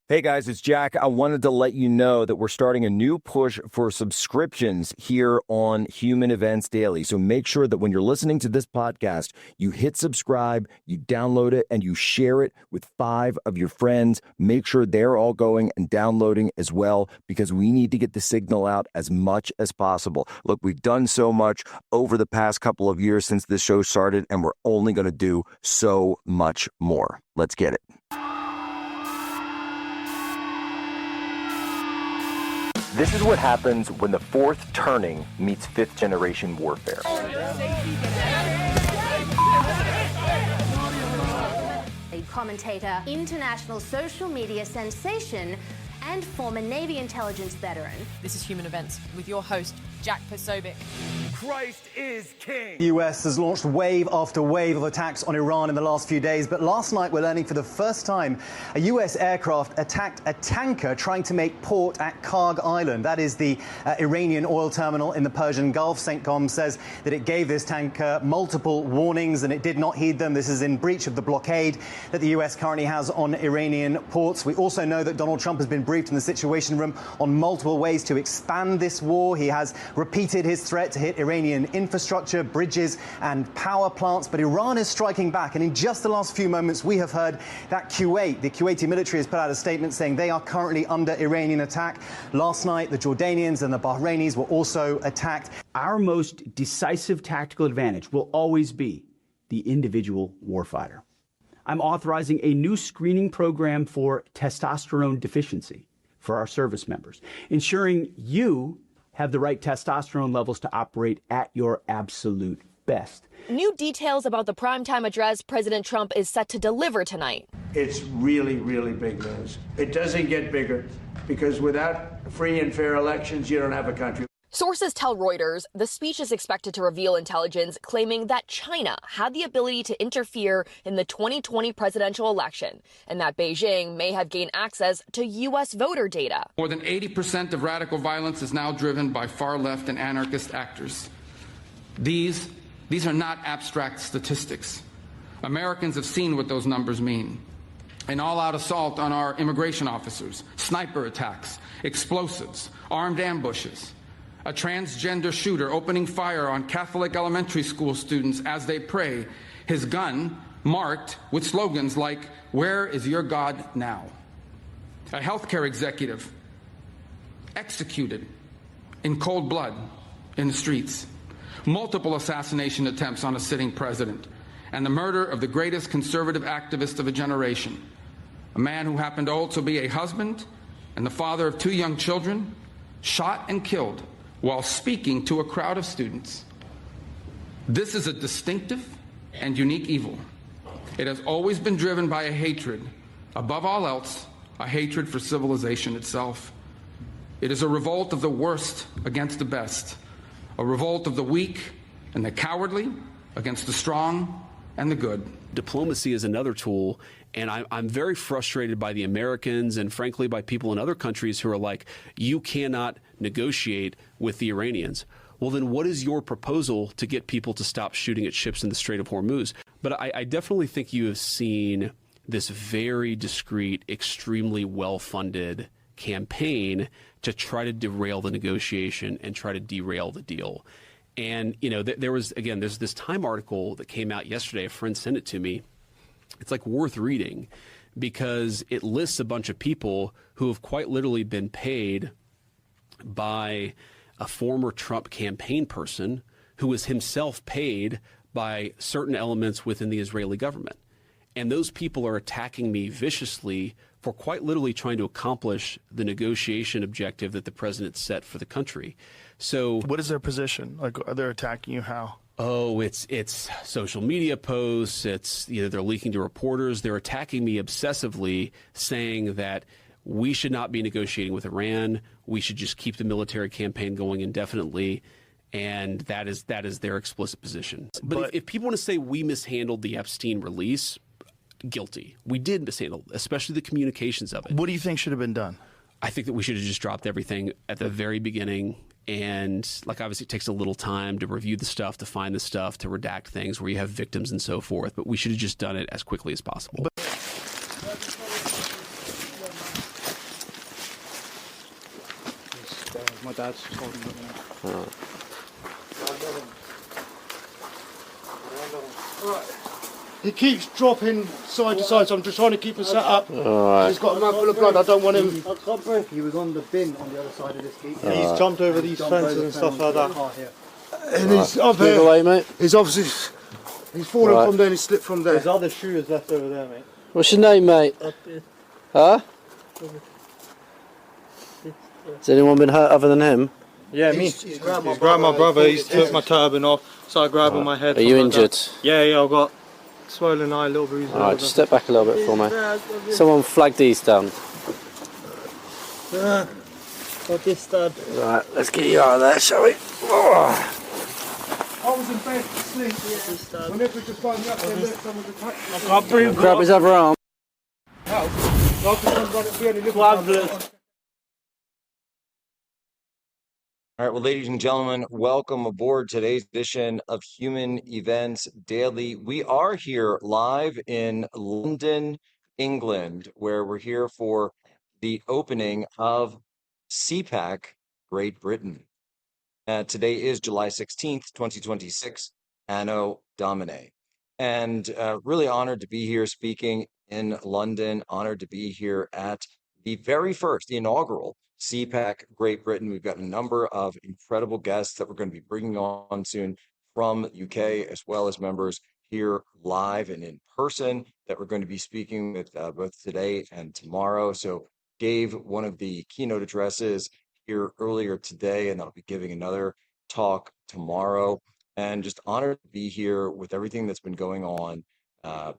Hey guys, it's Jack. I wanted to let you know that we're starting a new push for subscriptions here on Human Events Daily. So make sure that when you're listening to this podcast, you hit subscribe, you download it, and you share it with 5 of your friends. Make sure they're all going and downloading as well, because we need to get the signal out as much as possible. Look, we've done so much over the past couple of years since this show started, and we're only going to do so much more. Let's get it. This is what happens when the fourth turning meets fifth generation warfare. A commentator, international social media sensation, and former Navy intelligence veteran. This is Human Events with your host, Jack Posobiec. Christ is king. The US has launched wave after wave of attacks on Iran in the last few days, but last night we're learning for the first time a US aircraft attacked a tanker trying to make port at Karg Island. That is the Iranian oil terminal in the Persian Gulf. CENTCOM says that it gave this tanker multiple warnings and it did not heed them. This is in breach of the blockade that the US currently has on Iranian ports. We also know that Donald Trump has been briefed in the Situation Room on multiple ways to expand this war. He has repeated his threat to hit Iranian infrastructure, bridges and power plants, but Iran is striking back. And in just the last few moments, we have heard that the Kuwaiti military has put out a statement saying they are currently under Iranian attack. Last night, the Jordanians and the Bahrainis were also attacked. Our most decisive tactical advantage will always be the individual warfighter. I'm authorizing a new screening program for testosterone deficiency for our service members, ensuring you have the right testosterone levels to operate at your absolute best. New details about the primetime address President Trump is set to deliver tonight. It's really, really big news. It doesn't get bigger because without free and fair elections, you don't have a country. Sources tell Reuters the speech is expected to reveal intelligence claiming that China had the ability to interfere in the 2020 presidential election and that Beijing may have gained access to U.S. voter data. More than 80% of radical violence is now driven by far-left and anarchist actors. These are not abstract statistics. Americans have seen what those numbers mean. An all-out assault on our immigration officers, sniper attacks, explosives, armed ambushes. A transgender shooter opening fire on Catholic elementary school students as they pray, his gun marked with slogans like, "Where is your God now?" A healthcare executive executed in cold blood in the streets. Multiple assassination attempts on a sitting president. And the murder of the greatest conservative activist of a generation. A man who happened to also be a husband and the father of 2 young children, shot and killed while speaking to a crowd of students. This is a distinctive and unique evil. It has always been driven by a hatred, above all else, a hatred for civilization itself. It is a revolt of the worst against the best, a revolt of the weak and the cowardly against the strong and the good. Diplomacy is another tool, and I'm very frustrated by the Americans and, frankly, by people in other countries who are like, you cannot negotiate with the Iranians. Well, then what is your proposal to get people to stop shooting at ships in the Strait of Hormuz? But I definitely think you have seen this very discreet, extremely well-funded campaign to try to derail the negotiation and try to derail the deal. And, you know, there's this Time article that came out yesterday. A friend sent it to me. It's like worth reading because it lists a bunch of people who have quite literally been paid by a former Trump campaign person who was himself paid by certain elements within the Israeli government. And those people are attacking me viciously for quite literally trying to accomplish the negotiation objective that the president set for the country. So what is their position? Like, are they attacking you how? Oh, it's social media posts. It's, you know, they're leaking to reporters. They're attacking me obsessively, saying that we should not be negotiating with Iran. We should just keep the military campaign going indefinitely. And that is their explicit position. But if people want to say we mishandled the Epstein release, guilty. We did mishandle, especially the communications of it. What do you think should have been done? I think that we should have just dropped everything at the very beginning. And, like, obviously it takes a little time to review the stuff, to find the stuff, to redact things where you have victims and so forth. But we should have just done it as quickly as possible. dad's told me. He keeps dropping side to side, so I'm just trying to keep him set up. Alright. He's got a mouthful of blood. I don't want him. I can't break. He was on the bin on the other side of this keep. He's jumped over these fences and stuff like that. And he's up Move here. away, mate. He's obviously he's fallen Right. from there and he slipped from there. There's other shooters left over there, mate. What's your name, mate? Huh? Has anyone been hurt other than him? Yeah, me. He's grabbed my brother. He's took my turban off. Started grabbing my head. Are you injured? Yeah, I've got swollen eye, little bruise. Alright, just step back a little bit for me. Someone flag these down. Got this stud. Right, let's get you out of there, shall we? I was in bed asleep. When they just find me up there, look, someone's attacked me. I can't breathe. Grab his other arm. All right, well, ladies and gentlemen, welcome aboard today's edition of Human Events Daily. We are here live in London, England, where we're here for the opening of CPAC Great Britain. Today is July 16th, 2026, Anno Domini. And really honored to be here speaking in London, honored to be here at the very first, the inaugural CPAC Great Britain. We've got a number of incredible guests that we're going to be bringing on soon from the UK, as well as members here live and in person that we're going to be speaking with both today and tomorrow. So gave one of the keynote addresses here earlier today, and I'll be giving another talk tomorrow. And just honored to be here with everything that's been going on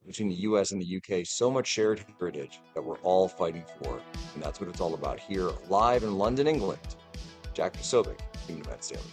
between the US and the UK. So much shared heritage that we're all fighting for. And that's what it's all about here live in London, England. Jack Posobiec, Human Events Daily.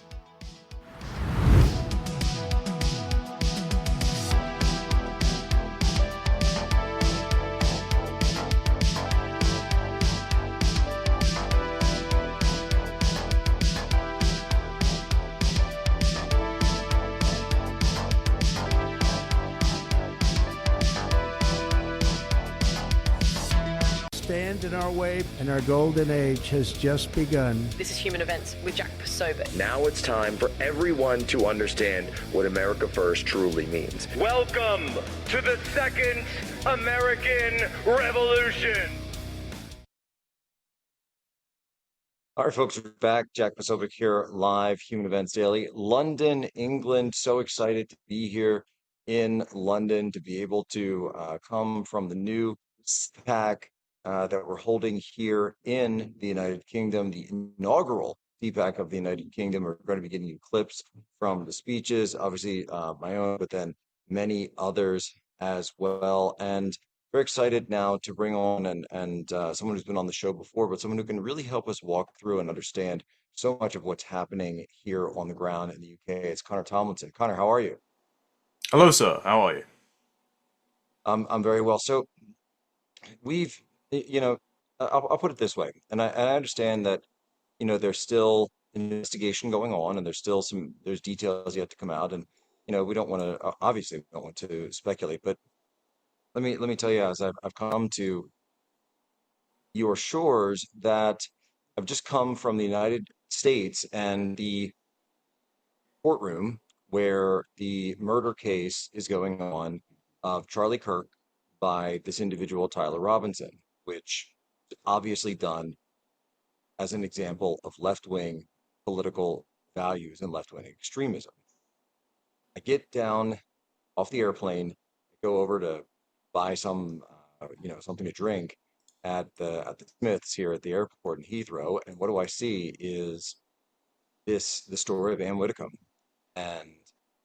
Stand in our way, and our golden age has just begun. This is Human Events with Jack Posobiec. Now it's time for everyone to understand what America First truly means. Welcome to the Second American Revolution. All right, folks, we're back. Jack Posobiec here, live, Human Events Daily, London, England. So excited to be here in London, to be able to come from the new CPAC that we're holding here in the United Kingdom, the inaugural CPAC of the United Kingdom. We're going to be getting you clips from the speeches, obviously my own, but then many others as well. And very excited now to bring on and someone who's been on the show before, but someone who can really help us walk through and understand so much of what's happening here on the ground in the UK. It's Connor Tomlinson. Connor, how are you? Hello, sir. How are you? I'm very well. So we've, I'll put it this way, and I understand that, there's still an investigation going on, and there's details yet to come out, and we don't want to obviously we don't want to speculate, but let me tell you, as I've come to your shores, that I've just come from the United States and the courtroom where the murder case is going on of Charlie Kirk by this individual, Tyler Robinson, which is obviously done as an example of left-wing political values and left-wing extremism. I get down off the airplane, go over to buy some, something to drink at the Smiths here at the airport in Heathrow, and what do I see is the story of Ann Widdecombe and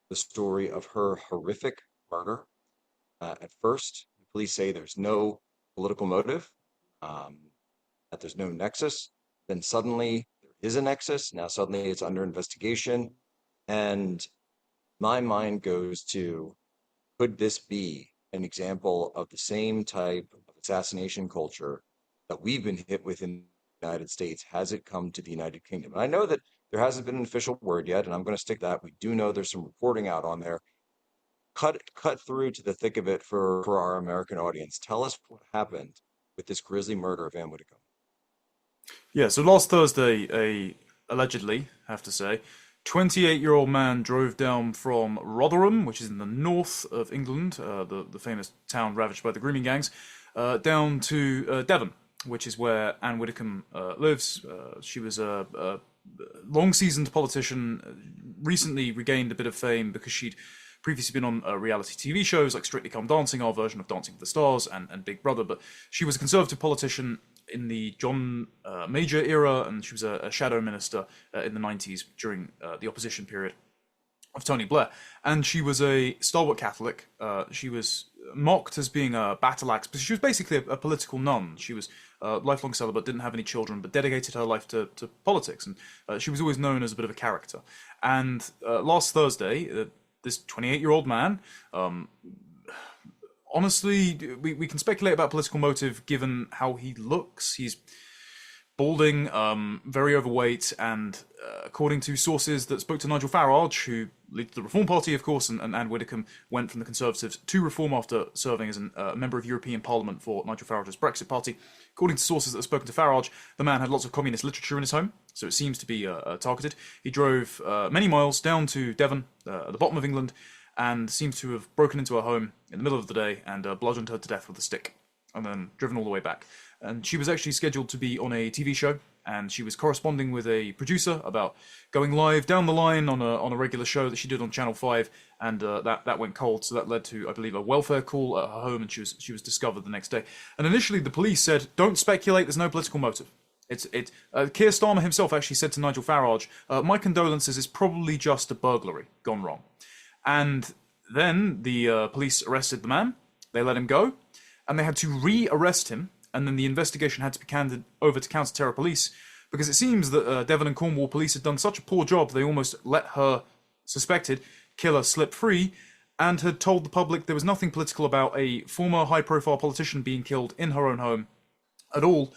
the story of her horrific murder. At first, the police say there's no political motive, that there's no nexus. Then suddenly there is a nexus. Now suddenly it's under investigation. And my mind goes to, could this be an example of the same type of assassination culture that we've been hit with in the United States? Has it come to the United Kingdom? And I know that there hasn't been an official word yet, and I'm going to stick that. We do know there's some reporting out on there. Cut through to the thick of it for our American audience. Tell us what happened with this grisly murder of Ann Widdecombe. Yeah, so last Thursday, a allegedly, have to say, 28-year-old man drove down from Rotherham, which is in the north of England, the famous town ravaged by the grooming gangs, down to Devon, which is where Anne Widdecombe lives. She was a long-seasoned politician, recently regained a bit of fame because she'd previously been on reality TV shows like Strictly Come Dancing, our version of Dancing with the Stars, and Big Brother. But she was a Conservative politician in the John Major era, and she was a shadow minister in the 90s during the opposition period of Tony Blair. And she was a stalwart Catholic. She was mocked as being a battle axe, but she was basically a political nun. She was lifelong celibate, didn't have any children, but dedicated her life to politics. And she was always known as a bit of a character. And last Thursday, this 28-year-old man, honestly, we can speculate about political motive given how he looks. He's balding, very overweight, and according to sources that spoke to Nigel Farage, who leads the Reform Party, of course, and Anne Widdecombe went from the Conservatives to Reform after serving as a member of European Parliament for Nigel Farage's Brexit Party. According to sources that have spoken to Farage, the man had lots of communist literature in his home, so it seems to be targeted. He drove many miles down to Devon, at the bottom of England, and seems to have broken into her home in the middle of the day and bludgeoned her to death with a stick, and then driven all the way back. And she was actually scheduled to be on a TV show, and she was corresponding with a producer about going live down the line on a regular show that she did on Channel 5, and that went cold, so that led to, I believe, a welfare call at her home, and she was discovered the next day. And initially the police said, don't speculate, there's no political motive. Keir Starmer himself actually said to Nigel Farage, my condolences, it's probably just a burglary gone wrong. And then the police arrested the man, they let him go, and they had to re-arrest him, and then the investigation had to be handed over to counter-terror police, because it seems that Devon and Cornwall police had done such a poor job, they almost let her suspected killer slip free, and had told the public there was nothing political about a former high-profile politician being killed in her own home at all.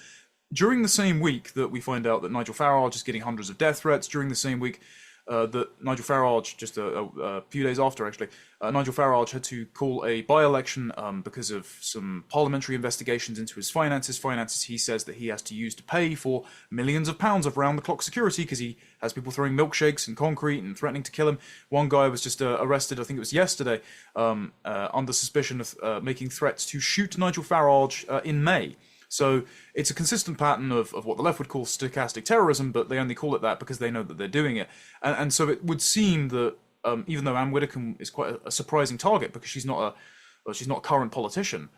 During the same week that we find out that Nigel Farage is getting hundreds of death threats, during the same week that Nigel Farage, just a few days after actually, Nigel Farage had to call a by-election because of some parliamentary investigations into his finances. Finances he says that he has to use to pay for millions of pounds of round-the-clock security because he has people throwing milkshakes and concrete and threatening to kill him. One guy was just arrested, I think it was yesterday, under suspicion of making threats to shoot Nigel Farage in May. So it's a consistent pattern of what the left would call stochastic terrorism, but they only call it that because they know that they're doing it. And so it would seem that even though Anne Widdecombe is quite a surprising target because she's not a current politician,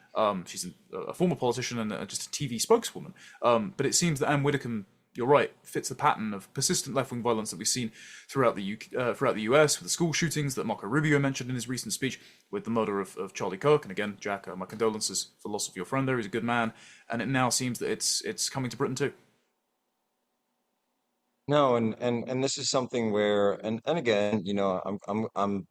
she's a former politician and just a TV spokeswoman. But it seems that Anne Widdecombe, you're right, fits the pattern of persistent left-wing violence that we've seen throughout the US, with the school shootings that Marco Rubio mentioned in his recent speech, with the murder of Charlie Kirk. And again, Jack, my condolences for the loss of your friend there. He's a good man. And it now seems that it's coming to Britain too. No, and this is something where, and again, I'm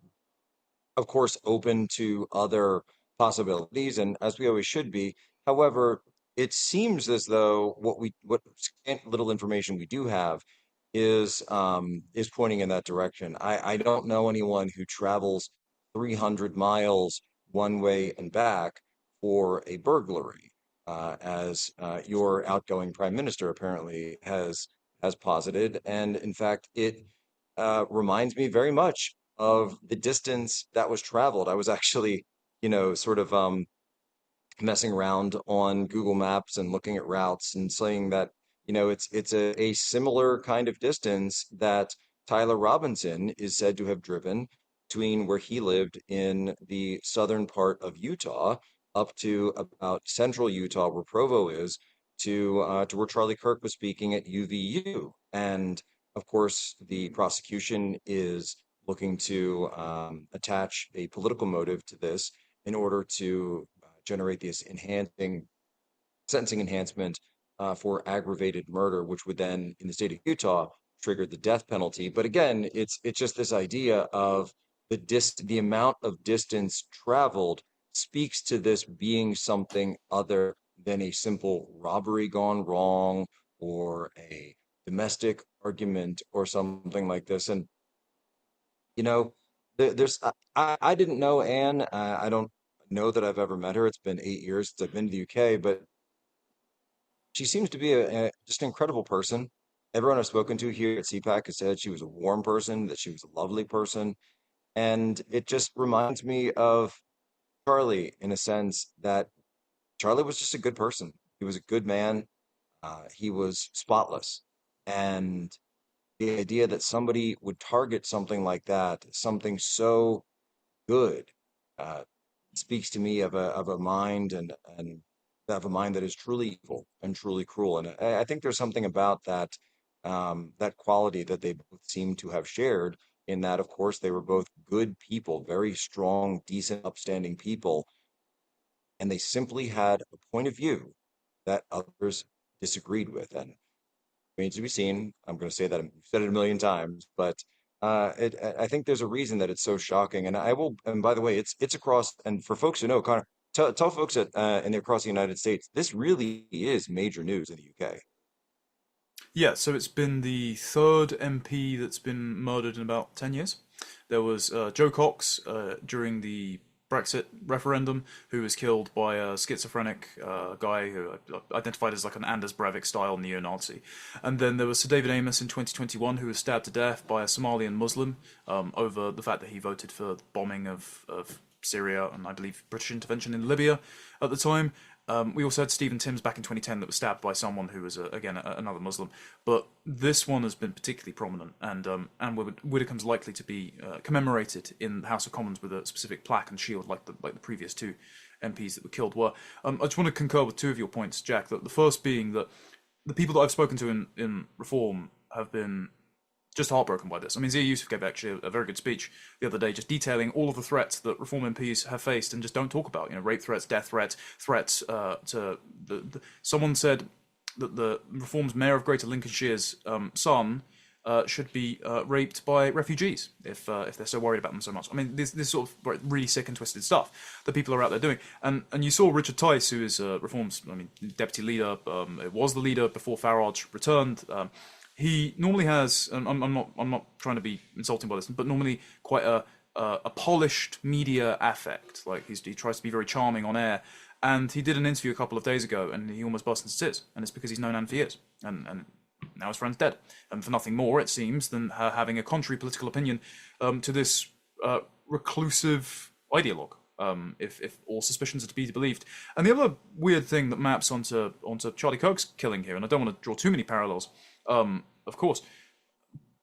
of course open to other possibilities, and as we always should be. However, it seems as though what scant little information we do have is pointing in that direction. I don't know anyone who travels 300 miles one way and back for a burglary, as your outgoing prime minister apparently has posited. And in fact, it reminds me very much of the distance that was traveled. I was actually, sort of messing around on Google Maps and looking at routes and saying that, it's a similar kind of distance that Tyler Robinson is said to have driven between where he lived in the southern part of Utah up to about central Utah, where Provo is, to where Charlie Kirk was speaking at UVU. And of course, the prosecution is looking to attach a political motive to this in order to generate this sentencing enhancement for aggravated murder, which would then, in the state of Utah, trigger the death penalty. But again, it's just this idea of the amount of distance traveled speaks to this being something other than a simple robbery gone wrong or a domestic argument or something like this. And I didn't know Anne. I don't know that I've ever met her. It's been 8 years since I've been to the UK, but she seems to be just an incredible person. everyone I've spoken to here at CPAC has said she was a warm person, that she was a lovely person. And it just reminds me of Charlie in a sense that Charlie was just a good person. He was a good man. He was spotless. And the idea that somebody would target something like that, something so good, uh, speaks to me of a mind and of a mind that is truly evil and truly cruel. And I think there's something about that that quality that they both seem to have shared. In that, of course, they were both good people, very strong, decent, upstanding people, and they simply had a point of view that others disagreed with. And remains to be seen. I'm going to say that I've said it a million times, but I think there's a reason that it's so shocking. And I will. And by the way, it's across. And for folks who know, Connor, tell folks that and across the United States, this really is major news in the UK. Yeah, so it's been the third MP that's been murdered in about 10 years. There was Joe Cox during the Brexit referendum, who was killed by a schizophrenic guy who identified as like an Anders Breivik-style neo-Nazi. And then there was Sir David Amos in 2021, who was stabbed to death by a Somalian Muslim over the fact that he voted for the bombing of Syria and I believe British intervention in Libya at the time. We also had Stephen Timms back in 2010 that was stabbed by someone who was, again, another Muslim. But this one has been particularly prominent, and Widdicombe's likely to be commemorated in the House of Commons with a specific plaque and shield like the previous two MPs that were killed were. I just want to concur with two of your points, Jack. That the first being that the people that I've spoken to in Reform have been just heartbroken by this. I mean, Zia Yusuf gave actually a very good speech the other day, just detailing all of the threats that Reform MPs have faced and just don't talk about. You know, rape threats, death threats, threats to someone said that the Reform's mayor of Greater Lincolnshire's son should be raped by refugees if they're so worried about them so much. I mean, this sort of really sick and twisted stuff that people are out there doing. And you saw Richard Tice, who is Reform's, deputy leader. It was the leader before Farage returned. He normally has, and I'm not trying to be insulting by this, but normally quite a polished media affect. Like he tries to be very charming on air. And he did an interview a couple of days ago, and he almost burst into tears. And it's because he's known Anne for years, and now his friend's dead, and for nothing more, it seems, than her having a contrary political opinion to this reclusive ideologue. If all suspicions are to be believed. And the other weird thing that maps onto Charlie Kirk's killing here, and I don't want to draw too many parallels, of course,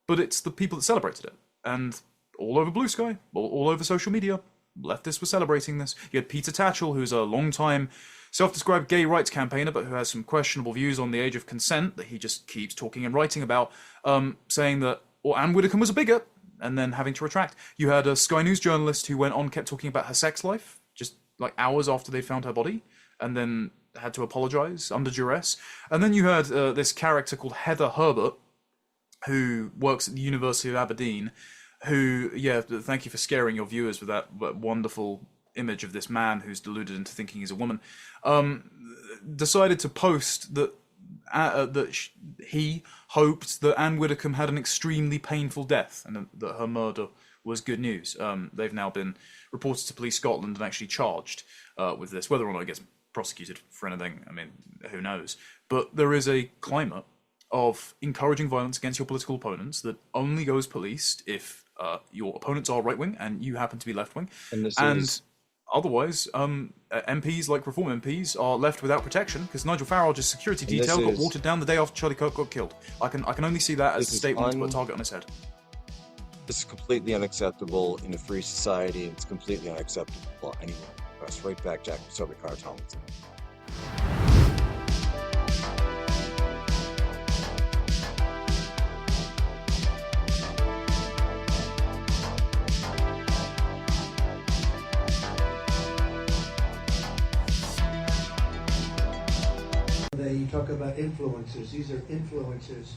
but it's the people that celebrated it. And all over Blue Sky, all over social media, leftists were celebrating this. You had Peter Tatchell, who's a long-time self-described gay rights campaigner, but who has some questionable views on the age of consent that he just keeps talking and writing about, saying that Anne Widdecombe was a bigot, and then having to retract. You had a Sky News journalist who went on, kept talking about her sex life, just like hours after they found her body, and then had to apologise under duress. And then you had this character called Heather Herbert, who works at the University of Aberdeen, who, thank you for scaring your viewers with that wonderful image of this man who's deluded into thinking he's a woman, decided to post that he hoped that Anne Widdecombe had an extremely painful death and that her murder was good news. They've now been reported to Police Scotland and actually charged with this. Whether or not it gets prosecuted for anything, I mean, who knows? But there is a climate of encouraging violence against your political opponents that only goes policed if your opponents are right-wing and you happen to be left-wing. And otherwise, MPs like Reform MPs are left without protection because Nigel Farage's security detail got watered down the day after Charlie Kirk got killed. I can only see that as a statement to put a target on his head. This is completely unacceptable in a free society. It's completely unacceptable anywhere. Press right back, Jack. Sober Car Tomlinson. You talk about influencers. These are influencers,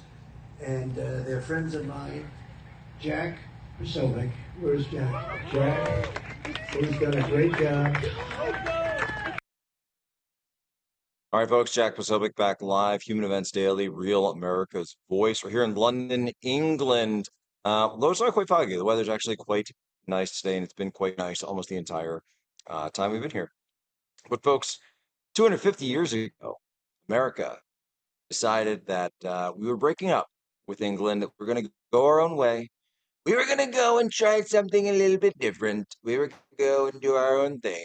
and they're friends of mine. Jack Posobiec. Where's Jack? Jack, who's done a great job. All right, folks. Jack Posobiec back live. Human Events Daily, Real America's Voice. We're here in London, England. Though it's not quite foggy. The weather's actually quite nice today, and it's been quite nice almost the entire time we've been here. But, folks, 250 years ago, America decided that we were breaking up with England that we're going to go our own way. We were going to go and try something a little bit different. We were going to go and do our own thing.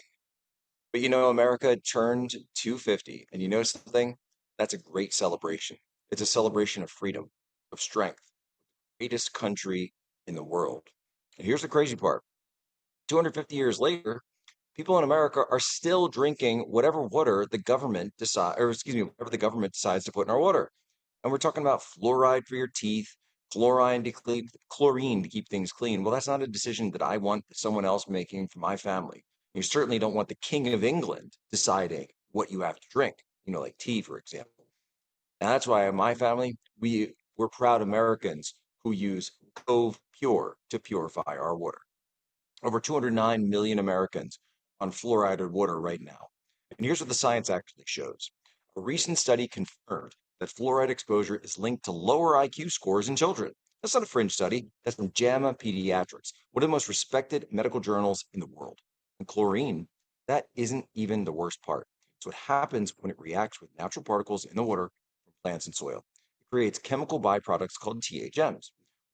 But America turned 250, and you know something? That's a great celebration. It's a celebration of freedom, of strength, greatest country in the world. And here's the crazy part. 250 years later, people in America are still drinking whatever water the government whatever the government decides to put in our water. And we're talking about fluoride for your teeth, chlorine chlorine to keep things clean. Well, that's not a decision that I want someone else making for my family. You certainly don't want the King of England deciding what you have to drink, like tea, for example. And that's why in my family, we're proud Americans who use Cove Pure to purify our water. Over 209 million Americans on fluoridated water right now. And here's what the science actually shows. A recent study confirmed that fluoride exposure is linked to lower IQ scores in children. That's not a fringe study. That's from JAMA Pediatrics, one of the most respected medical journals in the world. And chlorine, that isn't even the worst part. It's what happens when it reacts with natural particles in the water from plants and soil. It creates chemical byproducts called THMs.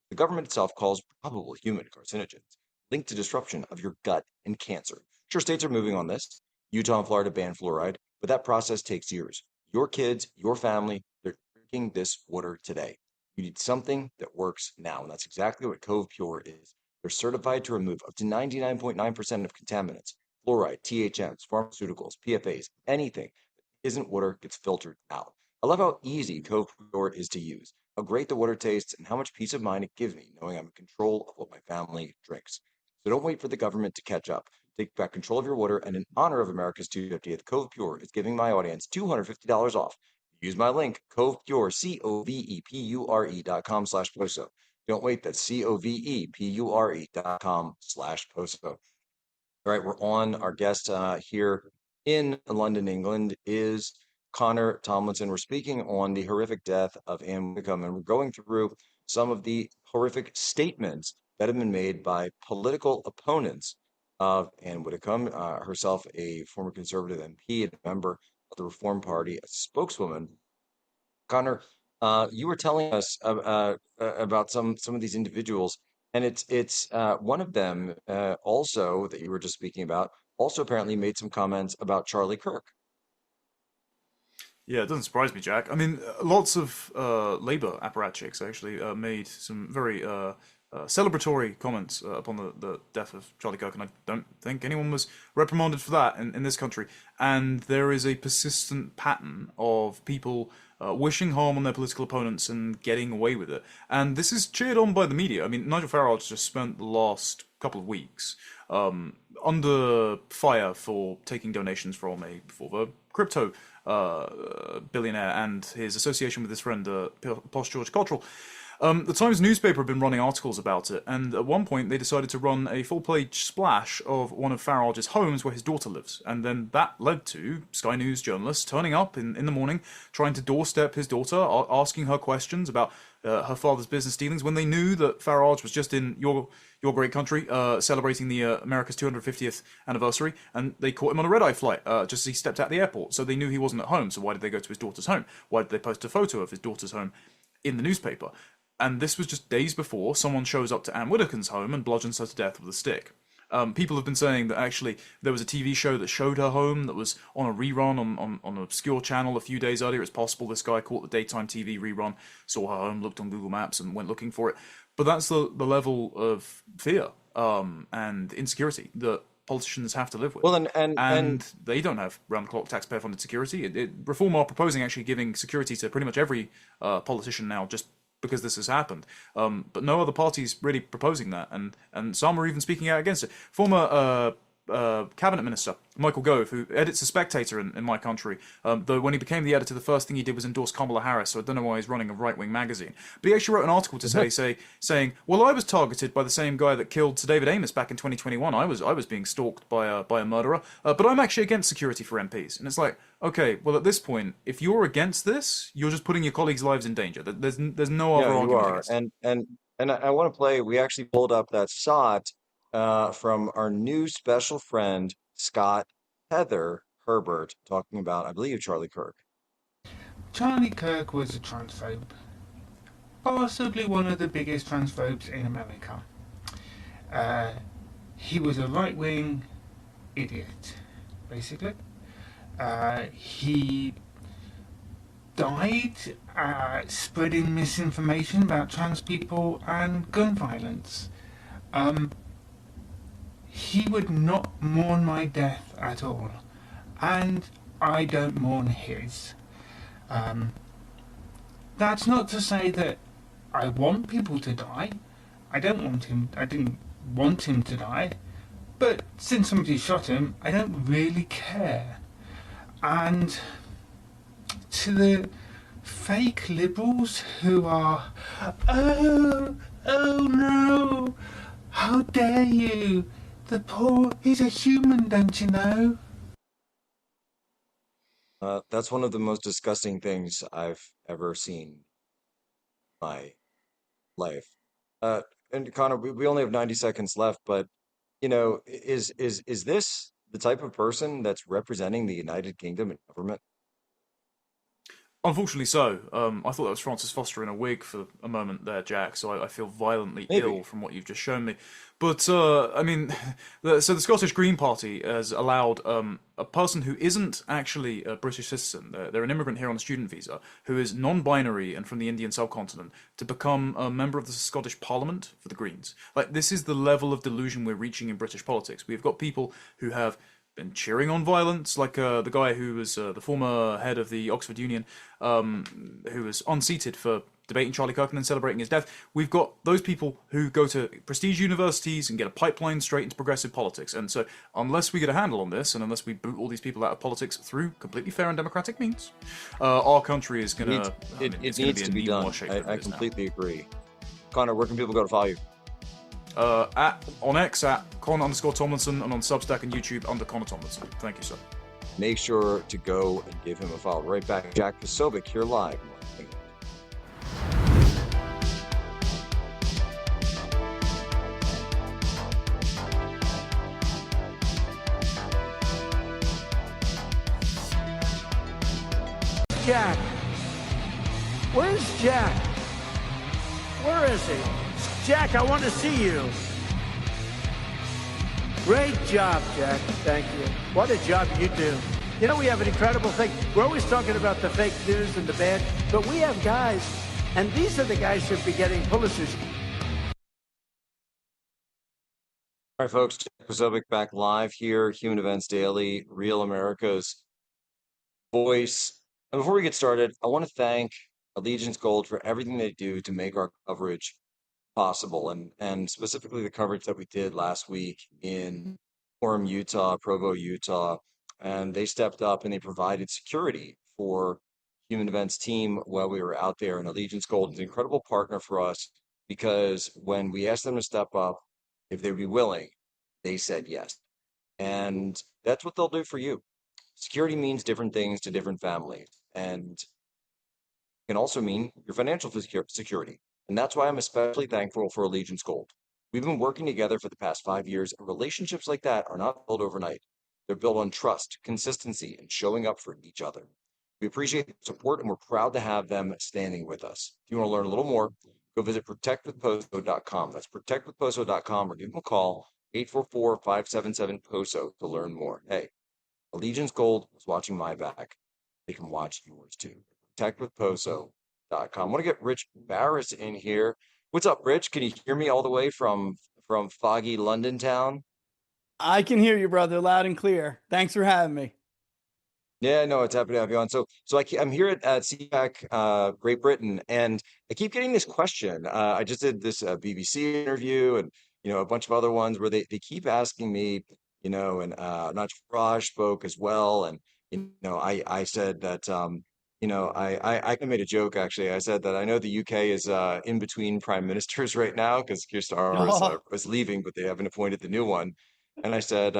The government itself calls probable human carcinogens, linked to disruption of your gut and cancer. Sure, states are moving on this. Utah and Florida ban fluoride, but that process takes years. Your kids, your family, they're drinking this water today. You need something that works now, and that's exactly what Cove Pure is. They're certified to remove up to 99.9% of contaminants, fluoride, THMs, pharmaceuticals, PFAs, anything that isn't water gets filtered out. I love how easy Cove Pure is to use, how great the water tastes, and how much peace of mind it gives me knowing I'm in control of what my family drinks. So don't wait for the government to catch up. Take back control of your water, and in honor of America's 250th, Cove Pure is giving my audience $250 off. Use my link, Cove Pure, COVEPURE.com/POSO. Don't wait, that's COVEPURE.com/POSO. All right, we're on. Our guest here in London, England is Connor Tomlinson. We're speaking on the horrific death of Anne Whitcomb, and we're going through some of the horrific statements that have been made by political opponents of Anne Whitcomb, herself a former conservative MP and a member of the Reform Party, a spokeswoman. Connor, you were telling us about some of these individuals, and it's one of them also that you were just speaking about also apparently made some comments about Charlie Kirk. Yeah, it doesn't surprise me, Jack. I mean, lots of Labour apparatchiks actually made some very celebratory comments upon the death of Charlie Kirk, and I don't think anyone was reprimanded for that in this country. And there is a persistent pattern of people wishing harm on their political opponents and getting away with it. And this is cheered on by the media. I mean, Nigel Farage just spent the last couple of weeks under fire for taking donations from a former crypto billionaire and his association with his friend, Posh George Cottrell. The Times newspaper had been running articles about it, and at one point they decided to run a full-page splash of one of Farage's homes where his daughter lives. And then that led to Sky News journalists turning up in the morning, trying to doorstep his daughter, asking her questions about her father's business dealings, when they knew that Farage was just in your great country celebrating the America's 250th anniversary, and they caught him on a red-eye flight just as he stepped out of the airport. So they knew he wasn't at home, so why did they go to his daughter's home? Why did they post a photo of his daughter's home in the newspaper? And this was just days before someone shows up to Anne Whitcomb's home and bludgeons her to death with a stick. People have been saying that actually there was a TV show that showed her home that was on a rerun on an obscure channel a few days earlier. It's possible this guy caught the daytime TV rerun, saw her home, looked on Google Maps and went looking for it. But that's the level of fear and insecurity that politicians have to live with. Well, and they don't have round-the-clock taxpayer-funded security. Reform are proposing actually giving security to pretty much every politician now, just because this has happened. But no other party's really proposing that, and some are even speaking out against it. Former cabinet minister Michael Gove, who edits The Spectator in my country, though when he became the editor, the first thing he did was endorse Kamala Harris, so I don't know why he's running a right-wing magazine. But he actually wrote an article to saying, well, I was targeted by the same guy that killed Sir David Amos back in 2021. I was being stalked by a murderer, but I'm actually against security for MPs. And it's like, okay, well, at this point, if you're against this, you're just putting your colleagues' lives in danger. There's no other argument against it. And I want to play. We actually pulled up that shot from our new special friend Scott Heather Herbert talking about, I believe, Charlie Kirk. Charlie Kirk was a transphobe. possibly one of the biggest transphobes in America. He was a right-wing idiot, basically. He died spreading misinformation about trans people and gun violence. He would not mourn my death at all, and I don't mourn his. That's not to say that I want people to die. I didn't want him to die. But since somebody shot him, I don't really care. And to the fake liberals who are, oh no, how dare you? The poor, he's a human, don't you know? That's one of the most disgusting things I've ever seen in my life. Uh, and Connor, we only have 90 seconds left, but is this the type of person that's representing the United Kingdom in government? Unfortunately so. I thought that was Francis Foster in a wig for a moment there, Jack, so I feel violently Maybe. ill from what you've just shown me. But, I mean, so the Scottish Green Party has allowed a person who isn't actually a British citizen, they're an immigrant here on a student visa, who is non-binary and from the Indian subcontinent, to become a member of the Scottish Parliament for the Greens. Like, this is the level of delusion we're reaching in British politics. We've got people who have been cheering on violence, like the guy who was the former head of the Oxford Union, who was unseated for debating Charlie Kirk and then celebrating his death. We've got those people who go to prestige universities and get a pipeline straight into progressive politics. And so unless we get a handle on this, and unless we boot all these people out of politics through completely fair and democratic means, our country is going to... It needs to be done. I completely agree. Connor, where can people go to follow you? On X at Con_Tomlinson and on Substack and YouTube under Connor Tomlinson. Thank you, sir. Make sure to go and give him a follow. Right back, Jack Posobiec here live. Jack. Where's Jack? Where is he? Jack, I want to see you. Great job, Jack. Thank you. What a job you do. You know, we have an incredible thing. We're always talking about the fake news and the bad, but we have guys, and these are the guys who should be getting Pulitzers. All right, folks, Jack Posobiec back live here, Human Events Daily, Real America's Voice. And before we get started, I want to thank Allegiance Gold for everything they do to make our coverage possible, and specifically the coverage that we did last week in Orem, Utah, Provo, Utah, and they stepped up and they provided security for Human Events team while we were out there. And Allegiance Gold is an incredible partner for us because when we asked them to step up, if they'd be willing, they said yes. And that's what they'll do for you. Security means different things to different families, and can also mean your financial security. And that's why I'm especially thankful for Allegiance Gold. We've been working together for the past 5 years, and relationships like that are not built overnight. They're built on trust, consistency, and showing up for each other. We appreciate the support, and we're proud to have them standing with us. If you want to learn a little more, go visit protectwithposo.com. That's protectwithposo.com, or give them a call, 844-577-POSO, to learn more. Hey, Allegiance Gold is watching my back. They can watch yours too. Protectwithposo.com. I want to get Rich Barris in here. What's up, Rich? Can you hear me all the way from foggy London town? I can hear you, brother, loud and clear. Thanks for having me. Yeah, no, it's happy to have you on. So I'm here at CPAC, Great Britain, and I keep getting this question. I just did this BBC interview and a bunch of other ones where they keep asking me, and Nigel Farage spoke as well, and I said that I made a joke actually. I said that I know the UK is in between prime ministers right now because Keir Starmer was leaving, but they haven't appointed the new one. And I said,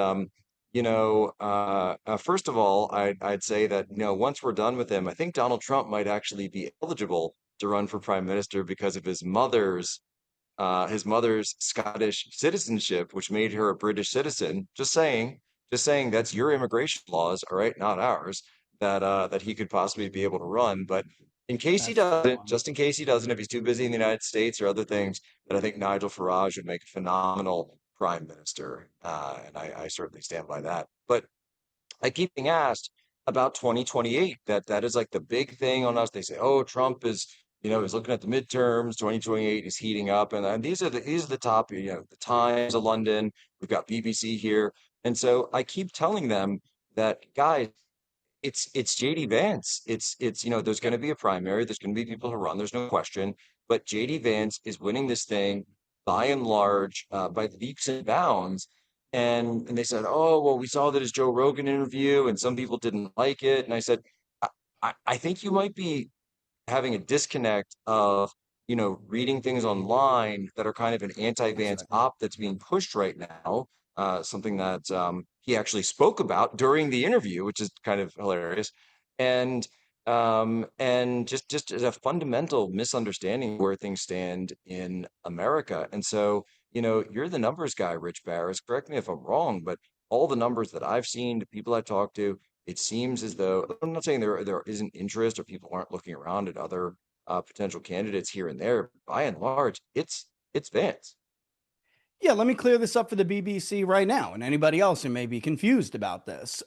first of all, I'd say that once we're done with him, I think Donald Trump might actually be eligible to run for prime minister because of his mother's Scottish citizenship, which made her a British citizen. Just saying that's your immigration laws, all right, not ours. That he could possibly be able to run. But In case he doesn't, just in case he doesn't, if he's too busy in the United States or other things, but I think Nigel Farage would make a phenomenal prime minister, and I certainly stand by that. But I keep being asked about 2028. That is like the big thing on us. They say, "Oh, Trump is, he's looking at the midterms. 2028 is heating up," and these are the top. The Times of London. We've got BBC here, and so I keep telling them that, guys, it's JD Vance. It's there's going to be a primary. There's going to be people who run. There's no question. But JD Vance is winning this thing by and large, by leaps and bounds. And they said, oh, well, we saw that his Joe Rogan interview, and some people didn't like it. And I said, I think you might be having a disconnect of reading things online that are kind of an anti-Vance op that's being pushed right now. Something that he actually spoke about during the interview, which is kind of hilarious, and just as a fundamental misunderstanding where things stand in America. And so you're the numbers guy, Rich Barris. Correct me if I'm wrong, but all the numbers that I've seen, the people I've talked to, it seems as though, I'm not saying there isn't interest or people aren't looking around at other potential candidates here and there. By and large, it's Vance. Yeah, let me clear this up for the BBC right now and anybody else who may be confused about this.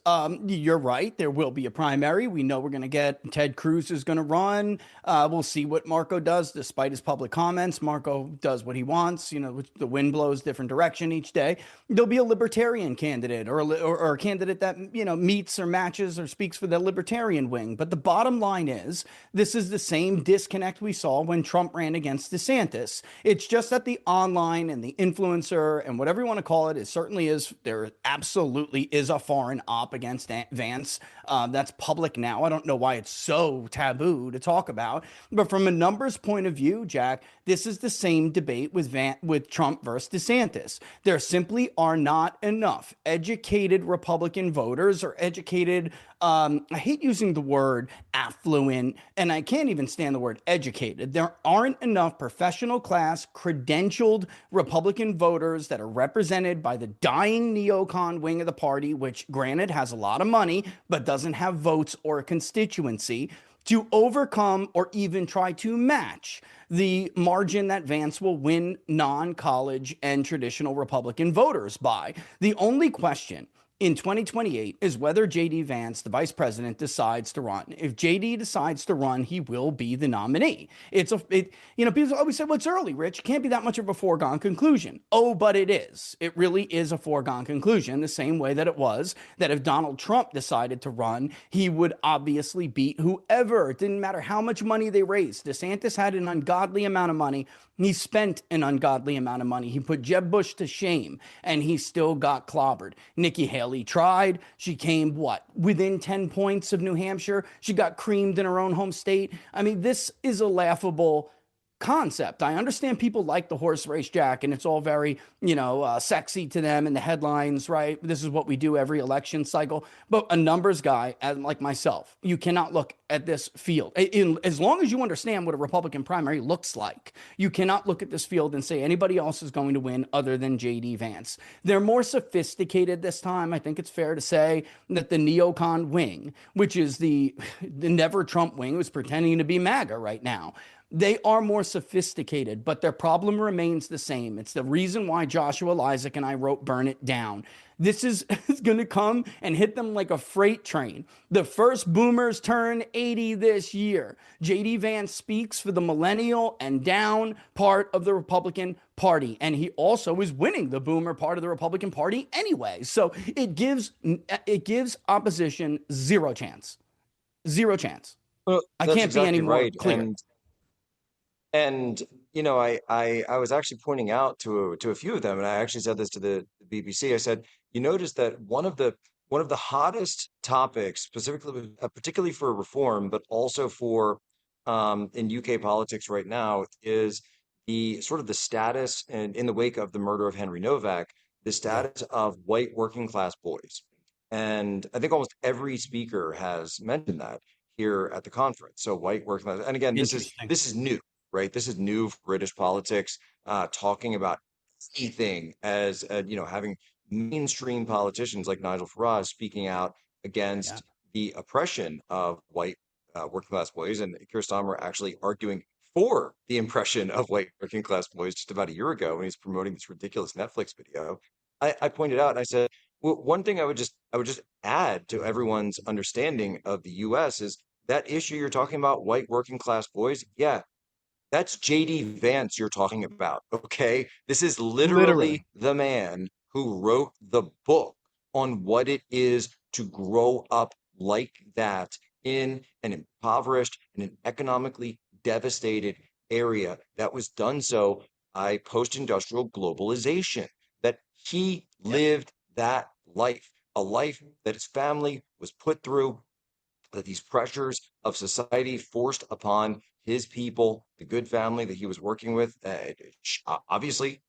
You're right. There will be a primary. We know we're going to get Ted Cruz is going to run. We'll see what Marco does despite his public comments. Marco does what he wants. The wind blows different direction each day. There'll be a libertarian candidate or a candidate that, meets or matches or speaks for the libertarian wing. But the bottom line is this is the same disconnect we saw when Trump ran against DeSantis. It's just that the online and the influencer and whatever you want to call it, there absolutely is a foreign op against Vance. That's public now. I don't know why it's so taboo to talk about. But from a numbers point of view, Jack, this is the same debate with Trump versus DeSantis. There simply are not enough educated Republican voters or educated, I hate using the word affluent, and I can't even stand the word educated. There aren't enough professional class, credentialed Republican voters that are represented by the dying neocon wing of the party, which granted has a lot of money, but doesn't have votes or a constituency, to overcome or even try to match the margin that Vance will win non-college and traditional Republican voters by. The only question in 2028 is whether JD Vance, the vice president, decides to run. If JD decides to run, he will be the nominee. People always say, well, it's early, Rich. It can't be that much of a foregone conclusion. Oh, but it is. It really is a foregone conclusion, the same way that it was that if Donald Trump decided to run, he would obviously beat whoever. It didn't matter how much money they raised. DeSantis had an ungodly amount of money. He spent an ungodly amount of money. He put Jeb Bush to shame, and he still got clobbered. Nikki Haley tried. She came, within 10 points of New Hampshire. She got creamed in her own home state. I mean, this is a laughable concept. I understand people like the horse race, Jack, and it's all very, sexy to them in the headlines, right? This is what we do every election cycle. But a numbers guy, like myself, you cannot look at this field. As long as you understand what a Republican primary looks like, you cannot look at this field and say anybody else is going to win other than J.D. Vance. They're more sophisticated this time. I think it's fair to say that the neocon wing, which is the never Trump wing, who's pretending to be MAGA right now, they are more sophisticated, but their problem remains the same. It's the reason why Joshua Isaac and I wrote Burn It Down. This is going to come and hit them like a freight train. The first boomers turn 80 this year. J.D. Vance speaks for the millennial and down part of the Republican Party, and he also is winning the boomer part of the Republican Party anyway. So it gives opposition zero chance. Zero chance. Well, I that's can't be exactly any more right. clear. And I was actually pointing out to a few of them, and I actually said this to the BBC. I said, you notice that one of the hottest topics, specifically, particularly for reform, but also for in UK politics right now, is the sort of the status, and in the wake of the murder of Henry Novak, the status of white working class boys. And I think almost every speaker has mentioned that here at the conference. So white working class, and again, this is new, right? This is new for British politics, talking about anything as, having mainstream politicians like Nigel Farage speaking out against the oppression of white working class boys, and Keir Starmer actually arguing for the impression of white working class boys just about a year ago when he's promoting this ridiculous Netflix video. I pointed out, I said, well, one thing I would just add to everyone's understanding of the U.S. is that issue you're talking about, white working class boys. Yeah, that's JD Vance you're talking about, okay? This is literally the man who wrote the book on what it is to grow up like that in an impoverished and an economically devastated area that was done so by post-industrial globalization, that he lived that life, a life that his family was put through, that these pressures of society forced upon his people, the good family that he was working with, obviously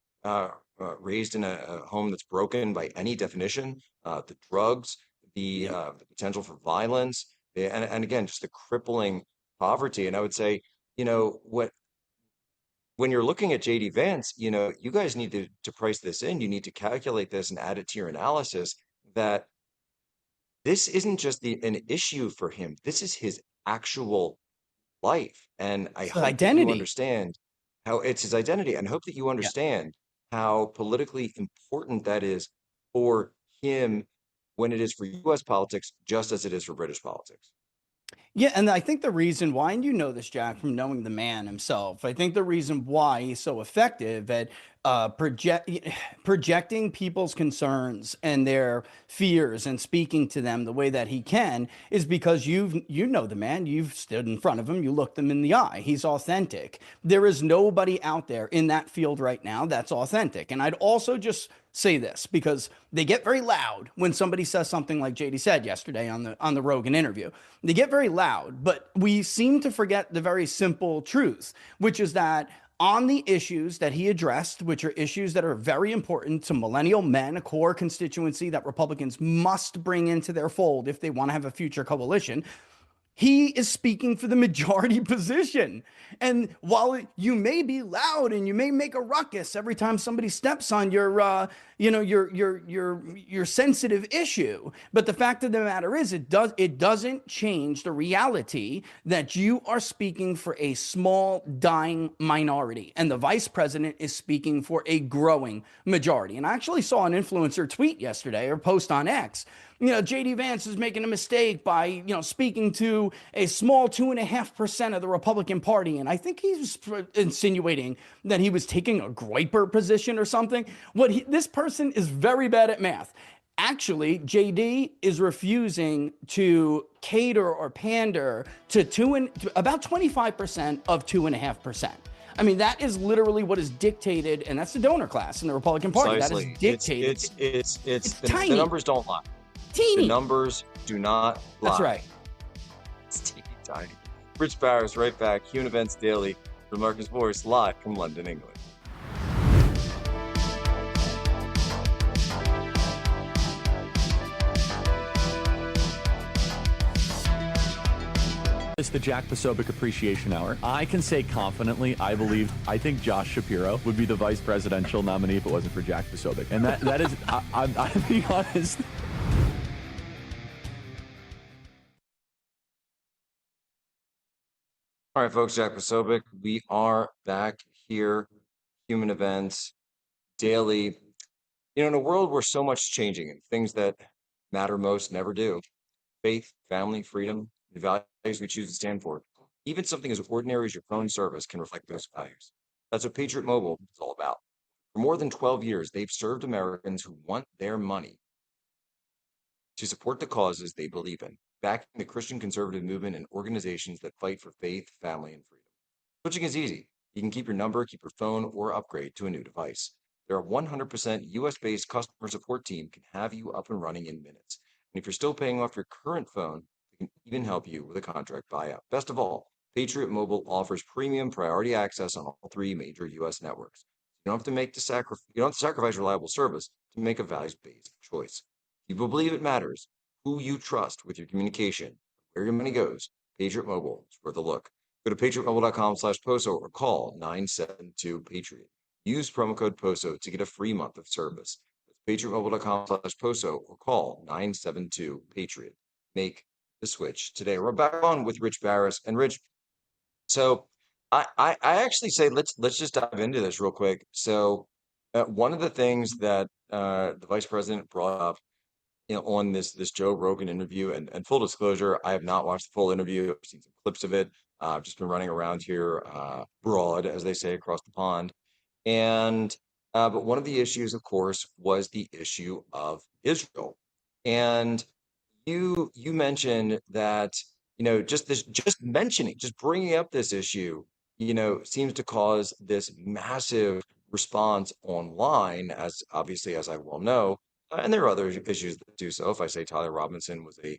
raised in a home that's broken by any definition, the drugs, the potential for violence, and again, just the crippling poverty. And I would say, when you're looking at JD Vance, you guys need to price this in. You need to calculate this and add it to your analysis that this isn't just an issue for him. This is his actual life. And I hope that you understand how it's his identity, and hope that you understand how politically important that is for him when it is for U.S. politics, just as it is for British politics. Yeah, and I think the reason why, and you know this, Jack, from knowing the man himself, I think the reason why he's so effective at projecting people's concerns and their fears and speaking to them the way that he can is because you know the man, you've stood in front of him, you look them in the eye. He's authentic. There is nobody out there in that field right now that's authentic. And I'd also just say this because they get very loud when somebody says something like JD said yesterday on the Rogan interview. They get very loud, but we seem to forget the very simple truth, which is that on the issues that he addressed, which are issues that are very important to millennial men, a core constituency that Republicans must bring into their fold if they want to have a future coalition, he is speaking for the majority position. And while you may be loud and you may make a ruckus every time somebody steps on your sensitive issue, but the fact of the matter is it doesn't change the reality that you are speaking for a small dying minority, and the vice president is speaking for a growing majority. And I actually saw an influencer tweet yesterday, or post on X. JD Vance is making a mistake by, speaking to a small 2.5% of the Republican Party. And I think he was insinuating that he was taking a Groyper position or something. This person is very bad at math. Actually, JD is refusing to cater or pander to about 25% of 2.5%. I mean, that is literally what is dictated, and that's the donor class in the Republican Party. Precisely. That is dictated. It's tiny. The numbers don't lie. Teeny. The numbers do not lie. That's right. It's teeny tiny. Rich Barris, right back. Human Events Daily. The Marcus Voice, live from London, England. It's the Jack Posobiec Appreciation Hour. I can say confidently, I think Josh Shapiro would be the vice presidential nominee if it wasn't for Jack Posobiec. And that is, I'm being honest. All right, folks, Jack Posobiec. We are back here, Human Events Daily. In a world where so much is changing and things that matter most never do, faith, family, freedom, the values we choose to stand for, even something as ordinary as your phone service can reflect those values. That's what Patriot Mobile is all about. For more than 12 years, they've served Americans who want their money to support the causes they believe in, backing the Christian conservative movement and organizations that fight for faith, family, and freedom. Switching is easy. You can keep your number, keep your phone, or upgrade to a new device. Their 100% US-based customer support team can have you up and running in minutes. And if you're still paying off your current phone, they can even help you with a contract buyout. Best of all, Patriot Mobile offers premium priority access on all 3 major US networks. You don't have to sacrifice reliable service to make a values-based choice. People believe it matters who you trust with your communication, where your money goes. Patriot Mobile is worth a look. Go to patriotmobile.com/POSO or call 972-PATRIOT. Use promo code POSO to get a free month of service. That's patriotmobile.com/POSO or call 972-PATRIOT. Make the switch today. We're back on with Rich Barris. And Rich, so I actually say let's just dive into this real quick. So one of the things that the vice president brought up, on this Joe Rogan interview, and full disclosure, I have not watched the full interview. I've seen some clips of it. I've just been running around here broad, as they say, across the pond. And but one of the issues, of course, was the issue of Israel. And you mentioned that, just bringing up this issue, seems to cause this massive response online, as obviously, as I well know. And there are other issues that do so. If I say Tyler Robinson was a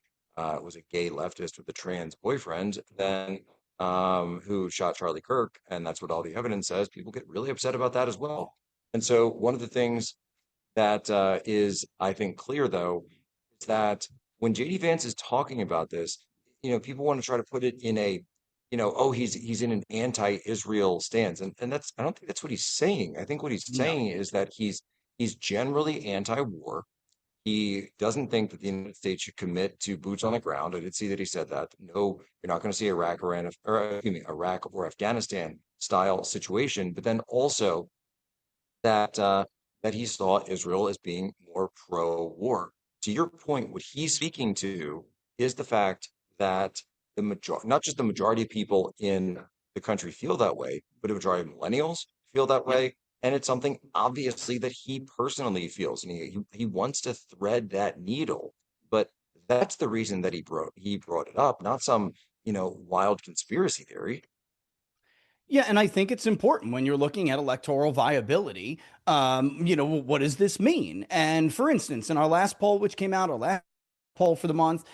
gay leftist with a trans boyfriend, then who shot Charlie Kirk, and that's what all the evidence says, people get really upset about that as well. And so one of the things that is, I think, clear, though, is that when JD Vance is talking about this, people want to try to put it in a, oh, he's in an anti-Israel stance, and I don't think that's what he's saying. I think what he's saying is that he's generally anti-war. He doesn't think that the United States should commit to boots on the ground. I did see that he said that. No, you're not going to see Iraq or Afghanistan style situation. But then also that he saw Israel as being more pro-war. To your point, what he's speaking to is the fact that not just the majority of people in the country feel that way, but a majority of millennials feel that way. And it's something obviously that he personally feels, and he wants to thread that needle. But that's the reason that he brought it up, not some wild conspiracy theory. Yeah, and I think it's important when you're looking at electoral viability. What does this mean? And for instance, in our last poll, which came out, our last poll for the month,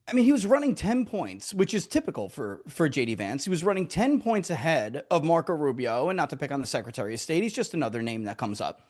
I mean, he was running 10 points, which is typical for JD Vance. He was running 10 points ahead of Marco Rubio, and not to pick on the Secretary of State, he's just another name that comes up.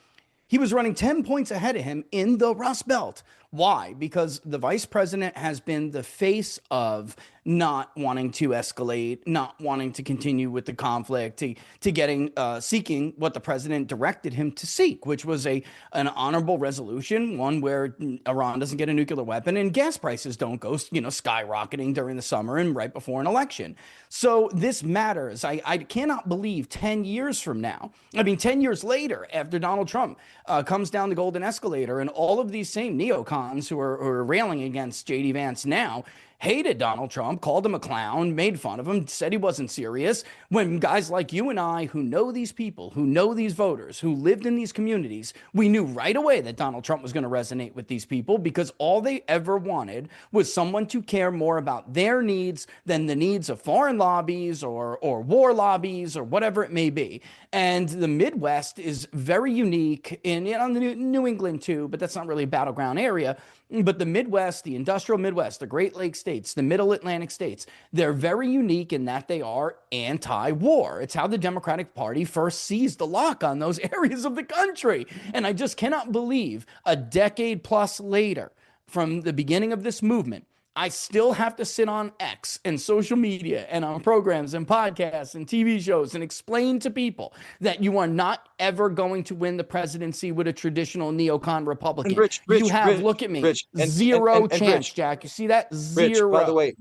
He was running 10 points ahead of him in the Rust Belt. Why? Because the vice president has been the face of not wanting to escalate, not wanting to continue with the conflict, to getting seeking what the president directed him to seek, which was an honorable resolution, one where Iran doesn't get a nuclear weapon and gas prices don't go skyrocketing during the summer and right before an election. So this matters. I cannot believe 10 years from now, 10 years later, after Donald Trump comes down the golden escalator, and all of these same neocons who are railing against JD Vance now hated Donald Trump, called him a clown, made fun of him, said he wasn't serious, when guys like you and I, who know these people, who know these voters, who lived in these communities, we knew right away that Donald Trump was going to resonate with these people, because all they ever wanted was someone to care more about their needs than the needs of foreign lobbies or war lobbies or whatever it may be. And the Midwest is very unique in the New England too, but that's not really a battleground area. But the Midwest, the industrial Midwest, the Great Lakes states, the Middle Atlantic states, they're very unique in that they are anti-war. It's how the Democratic Party first seized the lock on those areas of the country. And I just cannot believe a decade plus later from the beginning of this movement, I still have to sit on X and social media and on programs and podcasts and TV shows and explain to people that you are not ever going to win the presidency with a traditional neocon Republican. Rich, you have, Rich, Rich, look at me, Rich, zero and chance, Rich, Jack. You see that? Zero. Rich, by the way,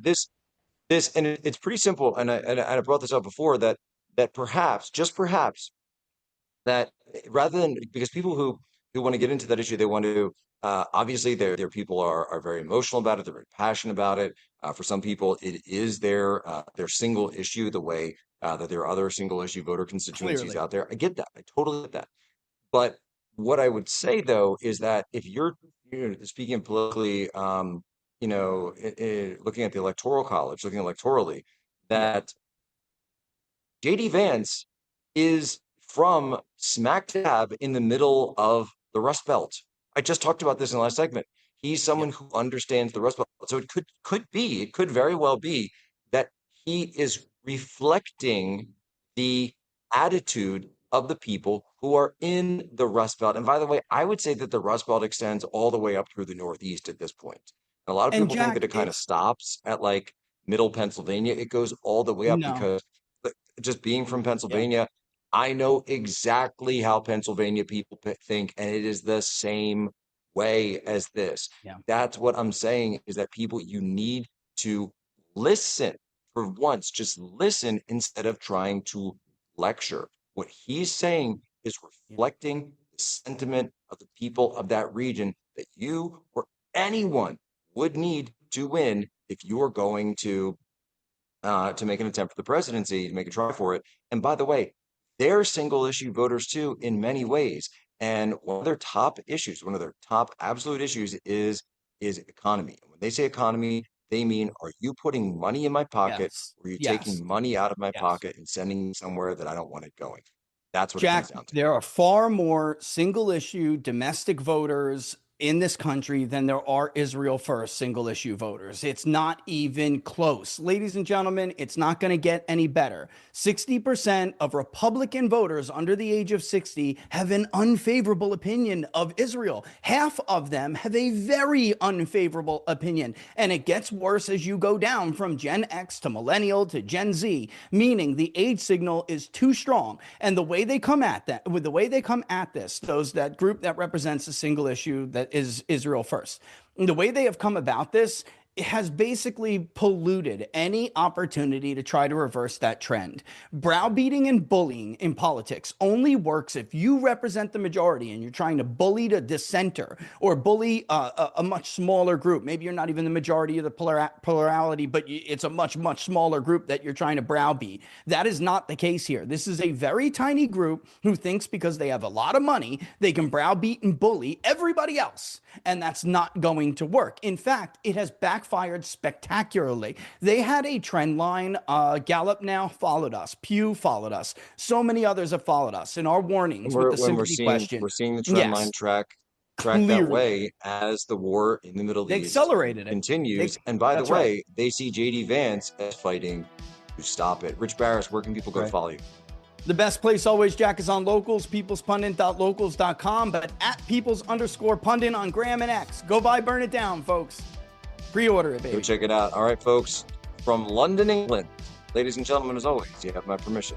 and it's pretty simple, and I brought this up before, that perhaps, just perhaps, that rather than, because people who want to get into that issue, they want to obviously their people are very emotional about it, they're very passionate about it. For some people, it is their single issue, the way that there are other single issue voter constituencies out there. I get that, I totally get that. But what I would say, though, is that if you're speaking politically, looking at the electoral college, looking electorally, that JD Vance is from smack dab in the middle of the Rust Belt. I just talked about this in the last segment. He's someone who understands the Rust Belt. So it could very well be that he is reflecting the attitude of the people who are in the Rust Belt. And by the way, I would say that the Rust Belt extends all the way up through the Northeast at this point. And a lot of people think that it kind of stops at like middle Pennsylvania. It goes all the way up because just being from Pennsylvania, I know exactly how Pennsylvania people think, and it is the same way as this. That's what I'm saying, is that people, you need to listen for once, just listen instead of trying to lecture. What he's saying is reflecting the sentiment of the people of that region that you or anyone would need to win if you are going to make an attempt for the presidency, to make a try for it. And by the way, they're single issue voters too in many ways. And one of their top issues, one of their top absolute issues is economy. When they say economy, they mean, are you putting money in my pocket, or are you taking money out of my pocket and sending me somewhere that I don't want it going? That's what it Jack, comes down to. there are far more single issue domestic voters in this country than there are Israel first single issue voters. It's not even close. Ladies and gentlemen, it's not going to get any better. 60% of Republican voters under the age of 60 have an unfavorable opinion of Israel. Half of them have a very unfavorable opinion. And it gets worse as you go down from Gen X to Millennial to Gen Z, meaning the age signal is too strong. And the way they come at that, with the way they come at this, that group that represents a single issue that is Israel first. And the way they have come about this, it has basically polluted any opportunity to try to reverse that trend. Browbeating and bullying in politics only works if you represent the majority and you're trying to bully the dissenter or bully a much smaller group. Maybe you're not even the majority of the plurality, but it's a much, much smaller group that you're trying to browbeat. That is not the case here. This is a very tiny group who thinks because they have a lot of money, they can browbeat and bully everybody else. And that's not going to work. In fact, it has backfired spectacularly. They had a trend line. Gallup now followed us. Pew followed us. So many others have followed us in our warnings with the sympathy question. We're seeing the trend line track that way as the war in the Middle East continues. And by the way, they see J.D. Vance as fighting to stop it. Rich Barris, where can people go to follow you? The best place always, Jack, is on Locals, peoplespundit.locals.com, but at peoples_pundit on Graham and X. Go buy Burn It Down, folks. Pre-order it, baby. Go check it out. All right, folks. From London, England, ladies and gentlemen, as always, you have my permission.